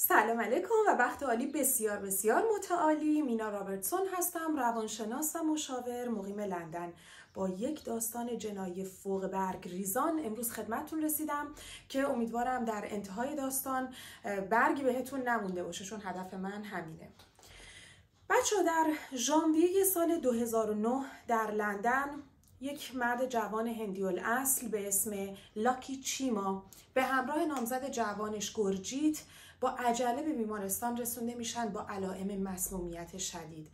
سلام علیکم و وقت عالی بسیار بسیار متعالی. مینا رابرتسون هستم، روانشناس و مشاور مقیم لندن. با یک داستان جنایی فوق برگریزان امروز خدمتتون رسیدم که امیدوارم در انتهای داستان برگی بهتون نمونده باشه، چون هدف من همینه. بچه‌ها، در ژانویه سال 2009 در لندن یک مرد جوان هندی الاصل به اسم لاکی چیما به همراه نامزد جوانش گورجیت با عجله به بیمارستان رسونده میشن با علائم مسمومیت شدید.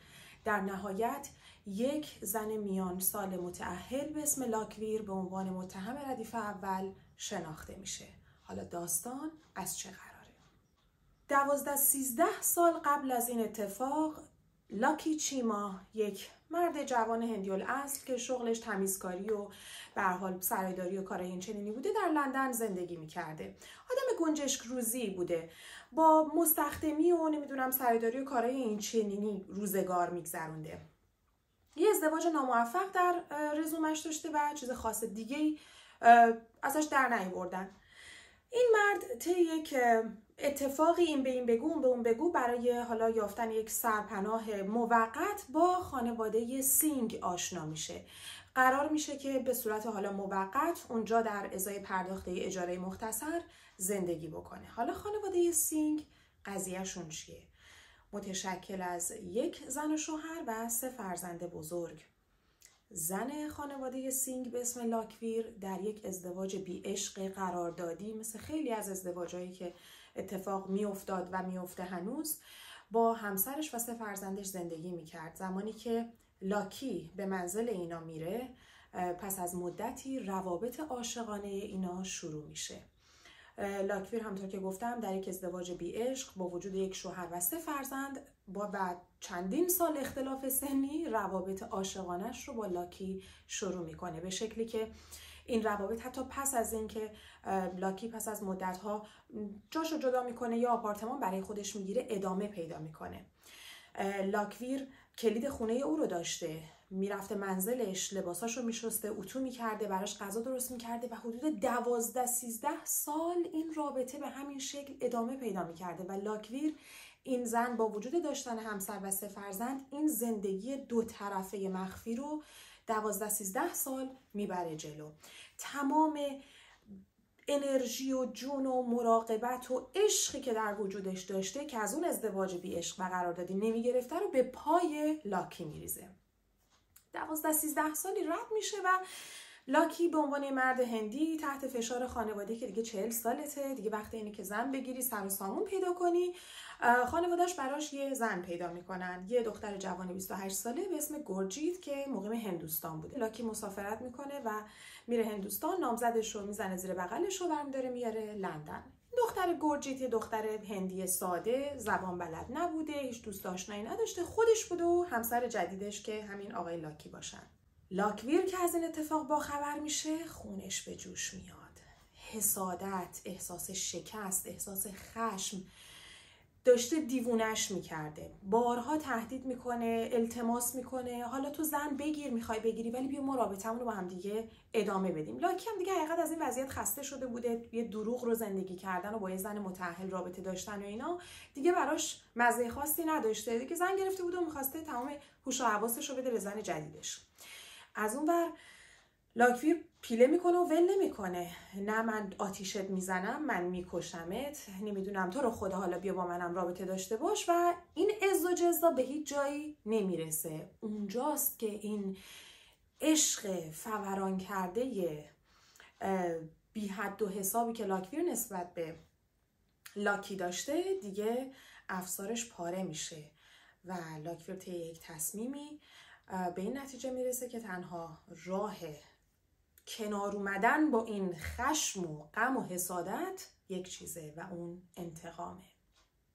در نهایت یک زن میان سال متأهل به اسم لاکویر به عنوان متهم ردیف اول شناخته میشه. حالا داستان از چه قراره؟ 12-13 سال قبل از این اتفاق لاکی چیما، یک مرد جوان هندی الاصل که شغلش تمیزکاری و به هر حال سرایداری و کارهای این چنینی بوده، در لندن زندگی میکرده. آدم گنجشک روزی بوده، با مستخدمی و نمیدونم سرایداری و کارهای این چنینی روزگار میگذرونده. یه ازدواج ناموفق در رزومش داشته و چیز خاص دیگه‌ای ازش در نیاوردن. این مرد طی یک اتفاقی این به این بگو اون به اون بگو برای حالا یافتن یک سرپناه موقت با خانواده سینگ آشنا میشه. قرار میشه که به صورت حالا موقت اونجا در ازای پرداخت اجاره مختصر زندگی بکنه. حالا خانواده سینگ قضیهشون چیه؟ متشکل از یک زن و شوهر و 3 فرزند بزرگ. زن خانواده سینگ به اسم لاکویر در یک ازدواج بی عشق قراردادی، مثل خیلی از ازدواجایی که اتفاق میافتاد و میفته هنوز، با همسرش و 3 فرزندش زندگی میکرد. زمانی که لاکی به منزل اینا میره، پس از مدتی روابط عاشقانه اینا شروع میشه. لاکویر همونطور که گفتم در یک ازدواج بی عشق با وجود یک شوهر و 3 فرزند با بعد چندین سال اختلاف سنی روابط عاشقانش رو با لاکی شروع میکنه، به شکلی که این روابط حتی پس از اینکه لاکی پس از مدت‌ها جاشو جدا میکنه یا آپارتمان برای خودش میگیره ادامه پیدا میکنه. لاکویر کلید خونه او رو داشته، میرفته منزلش، لباساشو میشسته، اتو میکرده، براش غذا درست میکرده و حدود 12-13 سال این رابطه به همین شکل ادامه پیدا میکرده و لاکویر، این زن، با وجود داشتن همسر و 3 فرزند، این زندگی 2 طرفه مخفی رو 12-13 سال میبره جلو. تمام انرژی و جون و مراقبت و عشقی که در وجودش داشته که از اون ازدواج بی عشق و قراردادی نمیگرفته رو به پای لاکی میریزه. 12-13 سالی رد میشه و لاکی به عنوان مرد هندی تحت فشار خانواده که دیگه 40 سالته، دیگه وقت اینه که زن بگیری، سر و سامون پیدا کنی. خانواده‌اش براش یه زن پیدا میکنن، یه دختر جوان 28 ساله به اسم گورجیت که مقیم هندوستان بوده. لاکی مسافرت میکنه و میره هندوستان، نامزدش رو میزنه زیر بغلش و برمی‌داره میاره لندن. دختر گورجیت یه دختر هندی ساده، زبان بلد نبوده، هیچ دوست آشنایی نداشته، خودش بوده و همسر جدیدش که همین آقای لاکی باشن. لاکویر که از این اتفاق باخبر میشه، خونش به جوش میاد. حسادت، احساس شکست، احساس خشم داشته دیوونش میکرده. بارها تهدید میکنه، التماس میکنه، حالا تو زن بگیر، میخوای بگیری ولی بیا ما رابطمون رو با هم دیگه ادامه بدیم. لاکی هم دیگه حقیقت از این وضعیت خسته شده بوده، یه دروغ رو زندگی کردن و با یه زن متأهل رابطه داشتن و اینا دیگه براش مزه خاصی نداشته. دیگه زن گرفته بود و میخواسته تمام هوش و حواسش رو بده به زن جدیدش. از اون ور لاکویر پیله میکنه و ول نمیکنه. نه من آتیشت میزنم، من میکشمت، نمیدونم، تو رو خدا حالا بیا با منم رابطه داشته باش. و این عز و جزا به هیچ جایی نمیرسه. اونجاست که این عشق فوران کرده بی حد و حسابی که لاکویر نسبت به لاکی داشته دیگه افسارش پاره میشه و لاکویر طی یک تصمیمی به این نتیجه میرسه که تنها راه کنار اومدن با این خشم و غم و حسادت یک چیزه و اون انتقامه.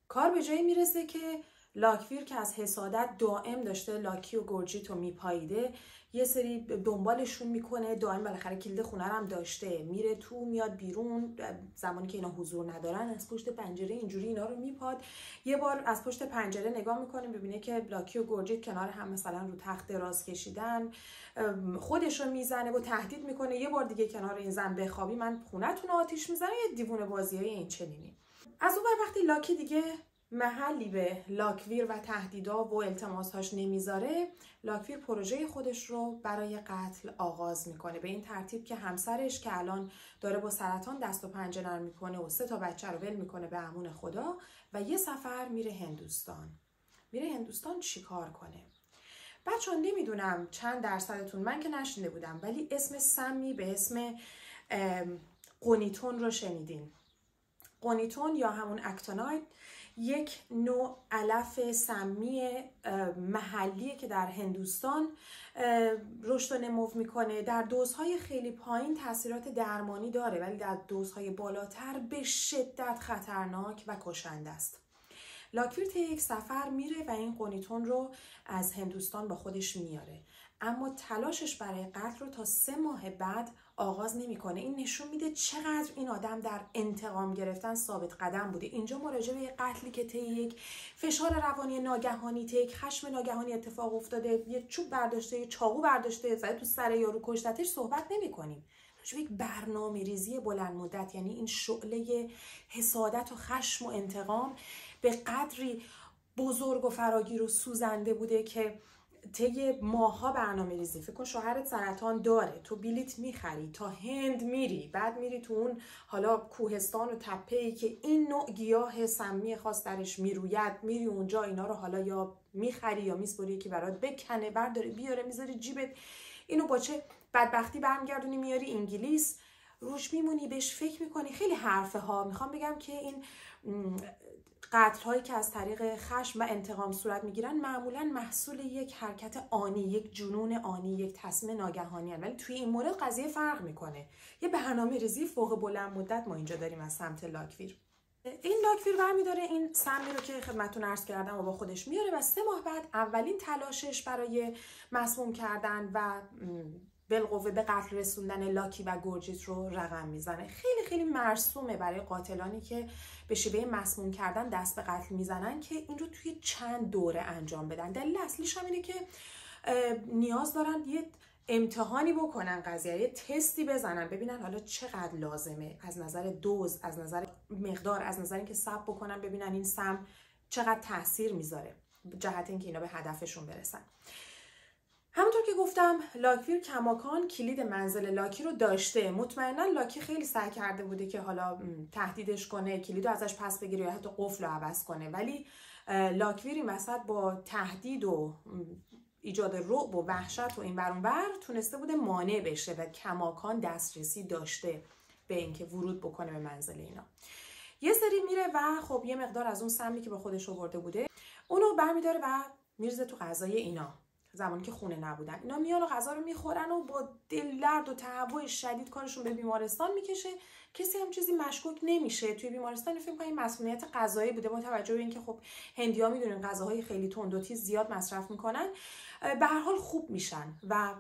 کار به جایی میرسه که لاکویر که از حسادت دائم داشته لاکی و گورجیت رو میپاییده، یه سری دنبالشون میکنه، دائم بالاخره کلید خونه هم داشته، میره تو میاد بیرون، زمانی که اینا حضور ندارن از پشت پنجره اینجوری اینا رو میپاد. یه بار از پشت پنجره نگاه میکنه ببینه که لاکی و گورجیت کنار هم مثلا رو تخت دراز کشیدن، خودش رو میزنه و تهدید میکنه یه بار دیگه کنار این زن بخوابی من خونتون آتیش میزنم. یه دیوونه بازیای این چنینی. از اون وقتی لاکی دیگه محلی به لاکویر و تهدیدا و التماسهاش نمیذاره، لاکویر پروژه خودش رو برای قتل آغاز میکنه، به این ترتیب که همسرش که الان داره با سرطان دست و پنجه نرم میکنه و 3 بچه رو ول میکنه به امون خدا و یه سفر میره هندوستان. میره هندوستان چیکار کنه؟ بچه‌ها نمیدونم چند درصدتون، من که نشنیده بودم، ولی اسم سمی به اسم قونیتون رو شنیدین. قونیتون یا همون اکتونایت یک نوع علف سمی محلیه که در هندوستان رشد و نمو میکنه. در دوزهای خیلی پایین تاثیرات درمانی داره، ولی در دوزهای بالاتر به شدت خطرناک و کشنده است. لاکویر طی یک سفر میره و این قونیتون رو از هندوستان با خودش میاره، اما تلاشش برای قتل رو تا 3 ماه بعد آغاز نمیکنه. این نشون میده چقدر این آدم در انتقام گرفتن ثابت قدم بوده. اینجا مراجعه به قتلی که طی یک فشار روانی ناگهانی، طی یک خشم ناگهانی اتفاق افتاده، یه چوب برداشته، یه چاقو برداشته، زده تو سر یارو کشتتش، صحبت نمیکنیم. یک برنامه‌ریزی بلند مدت، یعنی این شعله حسادت و خشم و انتقام به قدری بزرگ و فراگیر و سوزنده بوده که طی ماها برنامه ریزی. فکر کن شوهرت سرطان داره، تو بلیت میخری تا هند میری، بعد میری تو اون حالا کوهستان و تپه‌ای که این نوع گیاه سمی خاص درش میروید، میری اونجا اینا رو حالا یا میخری یا میسپری که برات بکنه، برداره بیاره میذاری جیبت، اینو با چه بدبختی برمیگردونی میاری انگلیس، روش میمونی بهش فکر میکنی. خیلی حرفه ها. میخوام بگم که این قتل هایی که از طریق خشم و انتقام صورت میگیرن معمولا محصول یک حرکت آنی، یک جنون آنی، یک تصمیم ناگهانی هن. ولی توی این مورد قضیه فرق میکنه. یه برنامه ریزی فوق بلند مدت ما اینجا داریم از سمت لاکویر. این لاکویر برمیداره این سمی رو که خدمتتون عرض کردم و با خودش میاره و 3 ماه بعد اولین تلاشش برای مسموم کردن و بالقوه به قتل رسوندن لاکی و گورجیت رو رقم میزنه. خیلی خیلی مرسومه برای قاتلانی که به شیوه مسموم کردن دست به قتل میزنن که این رو توی چند دوره انجام بدن. دلیل اصلیش هم اینه که نیاز دارن یه امتحانی بکنن، قضیه یه تستی بزنن، ببینن حالا چقدر لازمه از نظر دوز، از نظر مقدار، از نظر اینکه صبر بکنن ببینن این سم چقدر تاثیر میذاره جهت اینکه اینا به هدفشون برسن. همونطور که گفتم لاکویر کماکان کلید منزل لاکی رو داشته. مطمئنا لاکی خیلی سعی کرده بوده که حالا تهدیدش کنه، کلید رو ازش پس بگیره یا حتی قفل رو عوض کنه، ولی لاکویر این وسط با تهدید و ایجاد رعب و وحشت و این ور اون ور تونسته بوده مانع بشه و کماکان دسترسی داشته به اینکه ورود بکنه به منزل اینا. یه سری میره و خب یه مقدار از اون سمی که با خودش آورده بوده اونو برمیداره و میرزه تو غذای اینا. زمانی که خونه نبودن اینا میان و غذا رو میخورن و با دل درد و تهوع شدید کارشون به بیمارستان میکشه. کسی هم چیزی مشکوک نمیشه. توی بیمارستان فکر کنم مسئولیت غذایی بوده، با توجه به اینکه خب هندی‌ها میدونن غذاهای خیلی تند و تیز زیاد مصرف میکنن، به هر حال خوب میشن و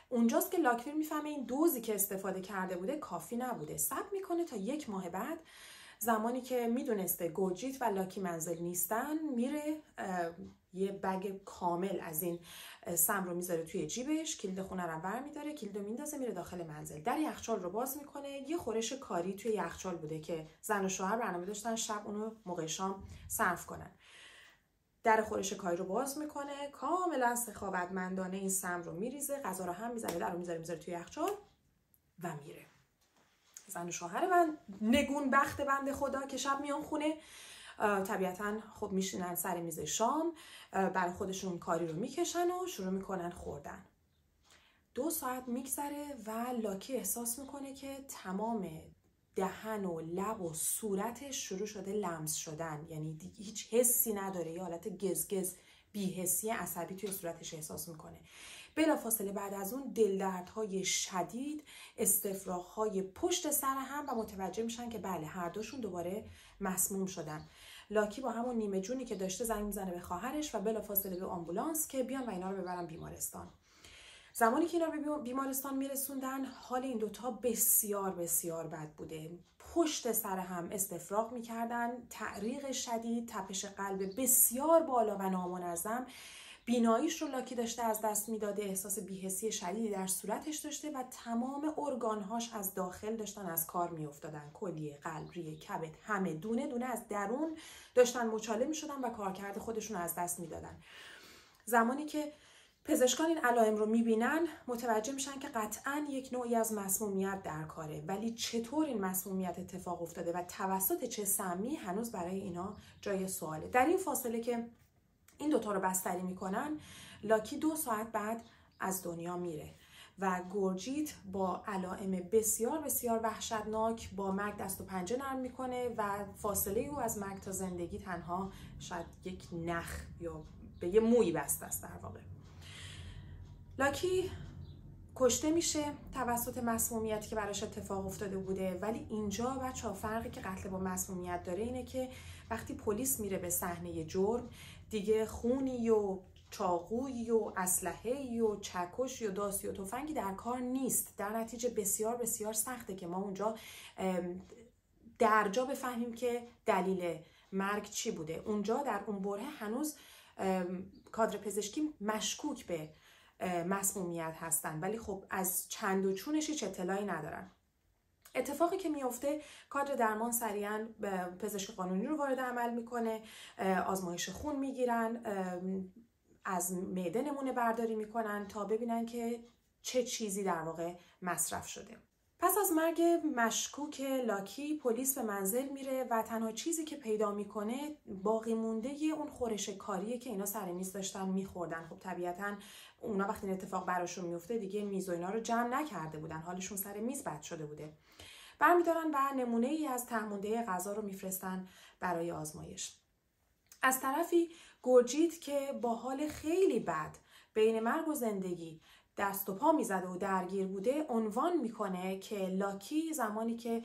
اونجاست که لاکویر میفهمه این دوزی که استفاده کرده بوده کافی نبوده. صبر میکنه تا 1 ماه بعد، زمانی که میدونسته گورجیت و لاکی منزل نیستن، میره یه بگ کامل از این سم رو میذاره توی جیبش، کلید خونه رو برمیداره، کلید رو میندازه، میره داخل منزل، در یخچال رو باز میکنه. یه خورش کاری توی یخچال بوده که زن و شوهر برنامه داشتن شب اونو موقع شام صرف کنن. در خورش کاری رو باز میکنه، کاملا سخاوتمندانه این سم رو میریزه، غذا رو هم میذاره، در رو میذاره توی یخچال و میره. زن و شوهر من نگون بخت بنده خدا که شب میان خونه، طبیعتا خب میشینن سر میز شام، برای خودشون کاری رو میکشن و شروع میکنن خوردن. 2 ساعت میگذره و لاکی احساس میکنه که تمام دهن و لب و صورتش شروع شده لمس شدن، یعنی هیچ حسی نداره، یه حالت گزگز بی‌حسی عصبی توی صورتش احساس میکنه. بلافاصله بعد از اون دلدردهای شدید، استفراغ‌های پشت سر هم و متوجه میشن که بله هر دوشون دوباره مسموم شدن. لاکی با همون نیمه جونی که داشته زنگ میزنه به خواهرش و بلافاصله به آمبولانس که بیان و اینا رو ببرن بیمارستان. زمانی که اینا رو به بیمارستان میرسوندن، حال این دوتا بسیار بسیار بد بوده. پشت سر هم استفراغ میکردن، تعریق شدید، تپش قلب بسیار بالا و نامنظم، بیناییش رو لاکی داشته از دست میداده، احساس بی‌حسی شدیدی در صورتش داشته و تمام ارگانهاش از داخل داشتن از کار میافتادن. کلیه، قلب، ریه، کبد، همه دونه دونه از درون داشتن مچاله میشدن و کارکرد خودشون رو از دست میدادن. زمانی که پزشکان این علائم رو میبینن متوجه میشن که قطعاً یک نوعی از مسمومیت در کاره، ولی چطور این مسمومیت اتفاق افتاده و توسط چه سمی هنوز برای اینا جای سواله. در این فاصله که این دوتا رو بستری میکنن، لاکی 2 ساعت بعد از دنیا میره و گورجیت با علائم بسیار بسیار وحشتناک با مرگ دست و پنجه نرم میکنه و فاصله او از مرگ تا زندگی تنها شاید یک نخ یا به یه مویی بسته است. در واقع لاکی کشته میشه توسط مسمومیتی که براش اتفاق افتاده بوده. ولی اینجا بچه‌ها فرقی که قتل با مسمومیت داره اینه که وقتی پلیس میره به صحنه جرم، دیگه خونی و چاقویی و اسلحه‌ای و چکش و داسی و تفنگی در کار نیست. در نتیجه بسیار بسیار سخته که ما اونجا درجا بفهمیم که دلیل مرگ چی بوده. اونجا در اون بره هنوز کادر پزشکی مشکوک به مسمومیت هستن، ولی خب از چند و چونش هیچ اطلاعی ندارن. اتفاقی که میفته، کادر درمان سریعا پزشک قانونی رو وارد عمل میکنه، آزمایش خون میگیرن، از معده نمونه برداری میکنن تا ببینن که چه چیزی در واقع مصرف شده. پس از مرگ مشکوک لاکی، پلیس به منزل میره و تنها چیزی که پیدا میکنه باقی مونده اون خورش کاریه که اینا سر میز داشتن میخوردن. خب طبیعتاً اونا وقتی این اتفاق براشون میفته دیگه میز و اینا رو جمع نکرده بودن، حالشون سر میز بد شده بوده. برمیدارن و نمونه ای از ته مونده غذا رو میفرستن برای آزمایش. از طرفی گورجیت که با حال خیلی بد بین مرگ و زندگی دست و پا میزده و درگیر بوده، عنوان میکنه که لاکی زمانی که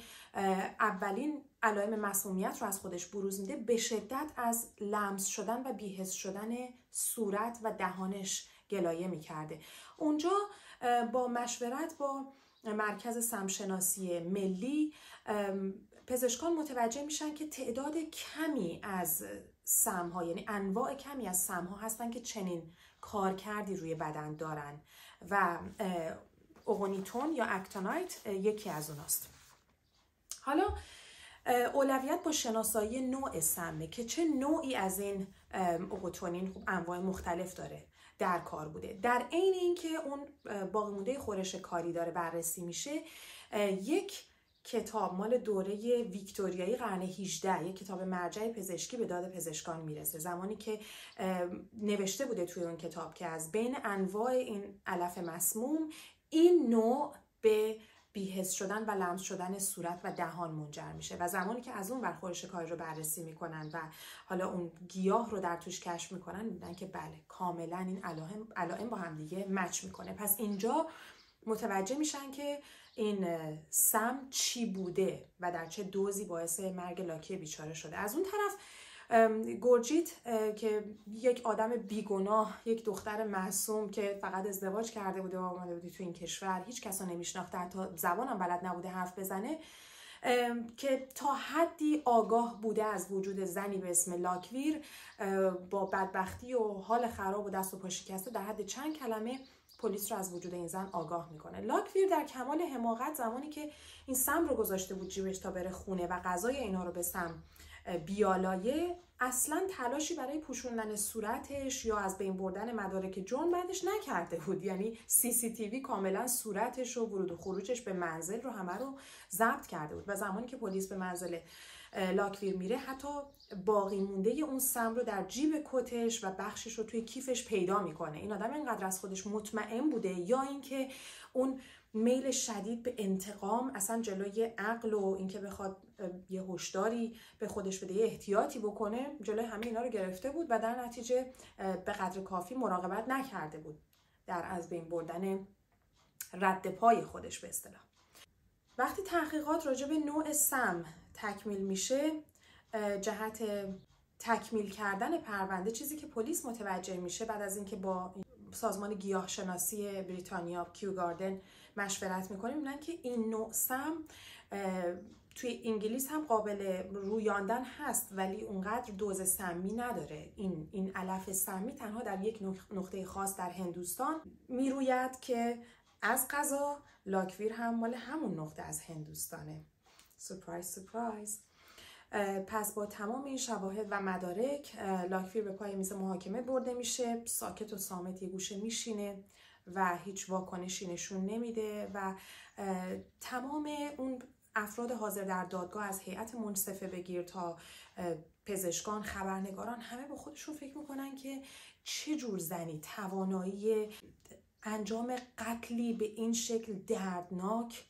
اولین علائم مسمومیت رو از خودش بروز میده به شدت از لمس شدن و بی‌حس شدن صورت و دهانش گلایه میکرده. اونجا با مشورت با مرکز سمشناسی ملی پزشکان متوجه میشن که تعداد کمی از سمها، یعنی انواع کمی از سمها هستن که چنین کارکردی روی بدن دارن و اوگونیتون یا اکتینایت یکی از اوناست. حالا اولویت با شناسایی نوع سمه که چه نوعی از این اوگوتونین انواع مختلف داره در کار بوده. در عین اینکه اون باقی مونده خورش کاری داره بررسی میشه، یک کتاب مال دوره ویکتوریایی قرن 18، یک کتاب مرجع پزشکی به داد پزشکان میرسه. زمانی که نوشته بوده توی اون کتاب که از بین انواع این علف مسموم این نوع به بی‌حس شدن و لمس شدن صورت و دهان منجر میشه و زمانی که از اون ور خورش کاری رو بررسی میکنن و حالا اون گیاه رو در توش کشف میکنن، میبینن که بله کاملا این علائم با هم دیگه مچ میکنه. پس اینجا متوجه میشن که این سم چی بوده و در چه دوزی باعث مرگ لاکی بیچاره شده. از اون طرف گورجیت که یک آدم بیگناه، یک دختر معصوم که فقط ازدواج کرده بوده و آمده بوده تو این کشور، هیچ کس رو نمیشناخته، حتی زبانم بلد نبوده حرف بزنه، که تا حدی آگاه بوده از وجود زنی به اسم لاکویر، با بدبختی و حال خراب و دست و پا شکسته در حد چند کلمه پلیس رو از وجود این زن آگاه میکنه. لاکویر در کمال حماقت زمانی که این سم رو گذاشته بود جیبش تا بره خونه و غذای اینا رو به سم بیالایه، اصلا تلاشی برای پوشوندن صورتش یا از بین بردن مدارک جرم بعدش نکرده بود. یعنی CCTV کاملا صورتش و ورود و خروجش به منزل رو همه رو ضبط کرده بود و زمانی که پلیس به منزل لاکویر میره حتی باقی مونده اون سم رو در جیب کتش و بخشش رو توی کیفش پیدا میکنه. این آدم اینقدر از خودش مطمئن بوده یا اینکه اون میل شدید به انتقام اصلا جلوی عقل و اینکه بخواد یه هشداری به خودش بده، یه احتیاطی بکنه، جلوی همه اینا رو گرفته بود و در نتیجه به قدر کافی مراقبت نکرده بود در از بین بردن رد پای خودش به اصطلاح. وقتی تحقیقات راجع به نوع سم تکمیل میشه، جهت تکمیل کردن پرونده، چیزی که پلیس متوجه میشه بعد از اینکه با سازمان گیاهشناسی بریتانیا کیو گاردن مشورت میکنه، میبینن که این نوع سم توی انگلیس هم قابل رویاندن هست ولی اونقدر دوز سمی نداره. این علف سمی تنها در یک نقطه خاص در هندوستان میروید که از قضا لاکویر هم مال همون نقطه از هندوستانه. سورپرایز سورپرایز. پس با تمام این شواهد و مدارک لاکویر به پای میز محاکمه برده میشه، ساکت و صامت یه گوشه میشینه و هیچ واکنشی نشون نمیده و تمام اون افراد حاضر در دادگاه از هیئت منصفه بگیر تا پزشکان، خبرنگاران، همه با خودشون فکر میکنن که چه جور زنی توانایی انجام قتلی به این شکل دردناک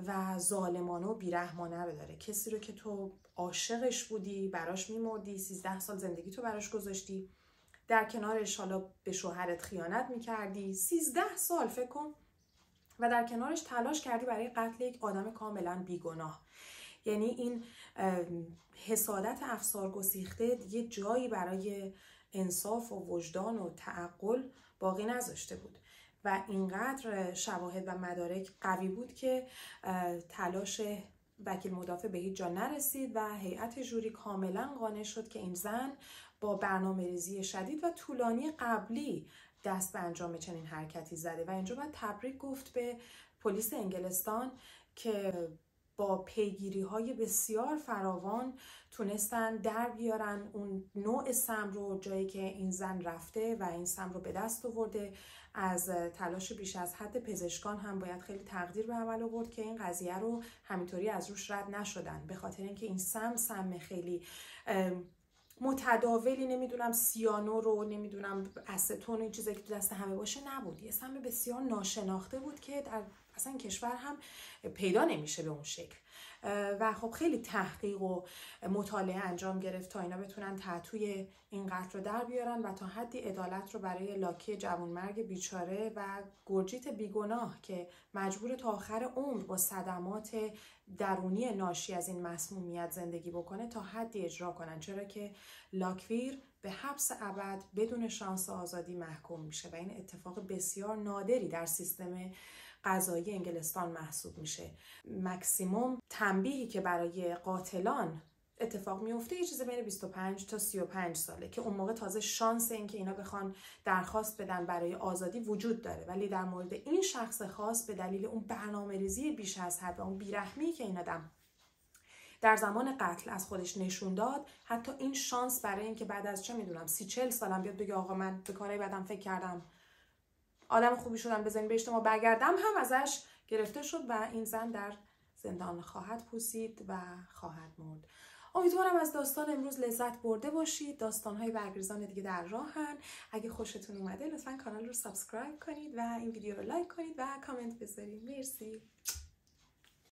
و ظالمانه و بیرحمانه رو داره. کسی رو که تو عاشقش بودی، براش میمردی، 13 سال زندگی تو براش گذاشتی، در کنارش حالا به شوهرت خیانت میکردی، 13 سال فکر کن، و در کنارش تلاش کردی برای قتل یک آدم کاملا بیگناه. یعنی این حسادت افسار گسیخته یه جایی برای انصاف و وجدان و تعقل باقی نذاشته بود و اینقدر شواهد و مدارک قوی بود که تلاش وکیل مدافع به هیچ جا نرسید و هیئت ژوری کاملا قانع شد که این زن با برنامه‌ریزی شدید و طولانی قبلی دست به انجام چنین حرکتی زده و اینجا باید تبریک گفت به پلیس انگلستان که با پیگیری‌های بسیار فراوان تونستن در بیارن اون نوع سم رو جایی که این زن رفته و این سم رو به دست آورده. از تلاش بیش از حد پزشکان هم باید خیلی تقدیر به عمل آورد که این قضیه رو همینطوری از روش رد نشدن، به خاطر اینکه این سم خیلی متداولی، نمیدونم سیانو رو، نمیدونم استون، این چیزایی که تو دست همه باشه نبود. یه سم بسیار ناشناخته بود که در اصلا این کشور هم پیدا نمیشه به اون شکل و خب خیلی تحقیق و مطالعه انجام گرفت تا اینا بتونن تحتوی این قتل رو در بیارن و تا حدی عدالت رو برای لاکی جوانمرگ بیچاره و گرجیت بیگناه که مجبور تا آخر عمر با صدمات درونی ناشی از این مسمومیت زندگی بکنه تا حدی اجرا کنن، چرا که لاکویر به حبس ابد بدون شانس آزادی محکوم میشه و این اتفاق بسیار نادری در سیستم قضایی انگلستان محسوب میشه. مکسیموم تنبیهی که برای قاتلان اتفاق میفته یه چیز بین 25 تا 35 ساله که اون موقع تازه شانس این که اینا بخوان درخواست بدن برای آزادی وجود داره، ولی در مورد این شخص خاص به دلیل اون برنامه‌ریزی بیش از حد و اون بیرحمی که این آدم در زمان قتل از خودش نشون داد، حتی این شانس برای اینکه بعد از چه میدونم 30-40 سالم بیاد بگه آقا من به کارهای بدم فکر کردم، آدم خوبی شدم، بزنین به اجتماع برگردم، هم ازش گرفته شد و این زن در زندان خواهد پوسید و خواهد مرد. امیدوارم از داستان امروز لذت برده باشید. داستان‌های برگریزان دیگه در راهن. اگه خوشتون اومده لطفاً کانال رو سابسکرایب کنید و این ویدیو رو لایک کنید و کامنت بذارید. مرسی.